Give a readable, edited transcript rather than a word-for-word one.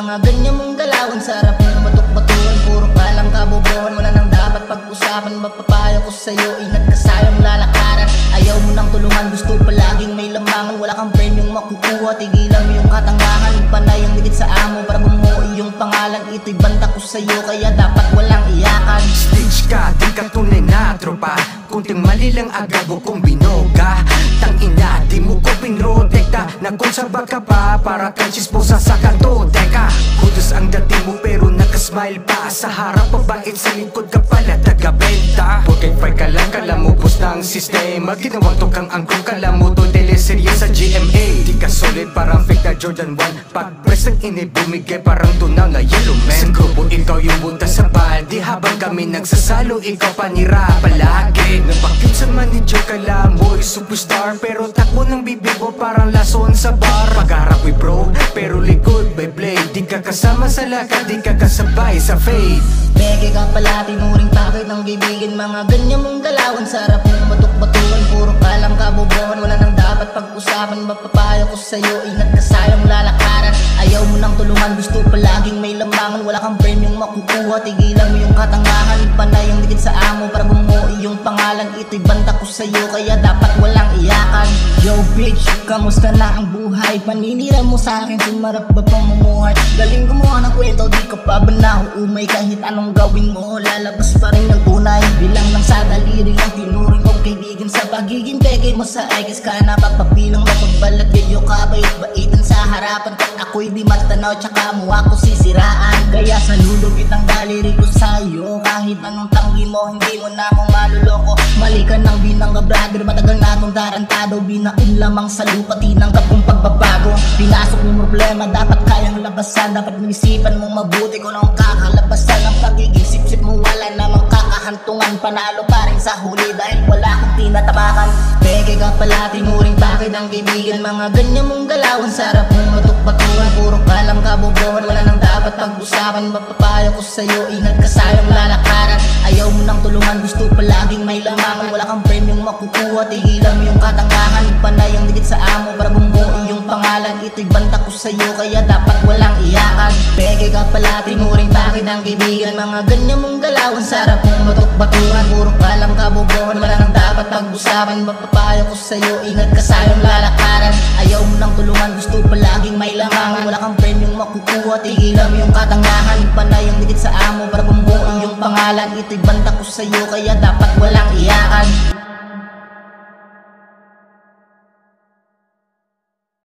mga ganyan mong galawan. Sarap ng batok-batuan, puro palang kabobohan. Wala nang dapat pag-usapan, mapapayo ko sa'yo, ingat ka sayang lalakaran. Ayaw mo nang tulungan, gusto palaging may lamangan. Wala kang premyong makukuha, tigilan mo yung katangahan. Panay ang dikit sa amo para bumuo iyong pangalan. Ito'y banta ko sa'yo, kaya dapat walang iyakan. Stage ka, di ka tunay na tropa. Kunting mali lang agago kung binoga. Tangina, di mo ko pinrotekta. Nakonsaba ka pa, para kang chisposa sa kanto. Teka, kudos ang dating mo pero nakasmile pa. Sa harap mabait, sa likod ka pala taga-benta. Porque fry ka lang, kalamubos ng sistema. Ginawang tukang angkong kalamuto, teleserye sa GMA. Di ka solid, parang fake na Jordan 1. Pag-press ng inay, bumigay parang tunaw na yellow man. Sa grupo, ikaw yung bunta sa baldi. Habang kami nagsasalo, ikaw panira palagi. Napakit manager ka lang, boy, superstar. Pero takbo ng bibig mo parang lason sa bar. Pag-harap we bro, pero likod by blade. Di ka kasama sa lakad, di ka kasabay sa fade. Peke ka pala, tinuring takit ng kaibigan. Mga ganyan mong galawan, sarap ng batok-batuan. Puro palang kabobohan, wala nang dapat pag-usapan. Mapapayo ko sa'yo, ingat ka sayang lalakaran. Ayaw mo nang tulungan, gusto palaging may lamangan. Wala kang premyong makukuha, tigilan mo yung katangahan. Panay ang dikit sa amo para bumuo iyong pangalan. Ito'y banta ko sa'yo, kaya dapat walang iyakan. Yo bitch, kamusta na ang buhay? Paninira mo sa'kin, sumarap ba pang mumuhay? Galing gumawa ng kwento, di ka pa ba nauumay? Kahit anong gawin mo, lalabas pa rin ang tunay. Bilang ng sa daliri ang tinuring kong kaibigan. Sa pagiging peke mo sa ikis ka na papapilang na pagbalat. Gayo ka bait-baitan sa harapan, pag ako'y di matanaw, tsaka mo ako sisiraan. Kaya salulog kitang daliri ko sa'yo. Kahit anong tanggi mo, hindi mo na akong maluloko. Mali ka ng binangga brother, matagal na akong tarantado. Binaon lamang sa lupa, tinanggap kong pagbabago. Pinasok mong problema, dapat kayang labasan. Dapat mag-isipan mong mabuti kung anong kakalabasan. Ang pagiging sip-sip mo, wala namang kakahantungan. Panalo pa rin sa huli dahil wala akong tinatapakan. Peke ka pala, tinuring takit ang kaibigan. Mga ganyan mong galawan, sarap mong batok-batuan. Puro palang kabobohan, wala nang dapat pag-usapan. Mapapayo ko sa'yo, ingat ka sayang lalakaran. Ayaw mo nang tulungan, gusto palaging may lamangan. Wala kang premyong makukuha, tigilan mo yung katangahan. Panay ang dikit sa amo para bumuo iyong pangalan. Ito'y banta ko sa'yo, kaya dapat walang iyakan. Peke ka pala, tinuring takit ang kaibigan. Mga ganyan mong galawan, sarap mong batok-batuan. Puro palang kabobohan, wala nang dapat pag-usapan. Mapapayo ko sa'yo, ingat ka sayang lalakaran. Ayaw mo nang tulungan, gusto palaging may lamangan. Wala kang premyong makukuha, tigilan mo yung katangahan. Panay ang dikit sa amo para bumuo iyong pangalan. Ito'y banta ko sa'yo, kaya dapat walang iyakan.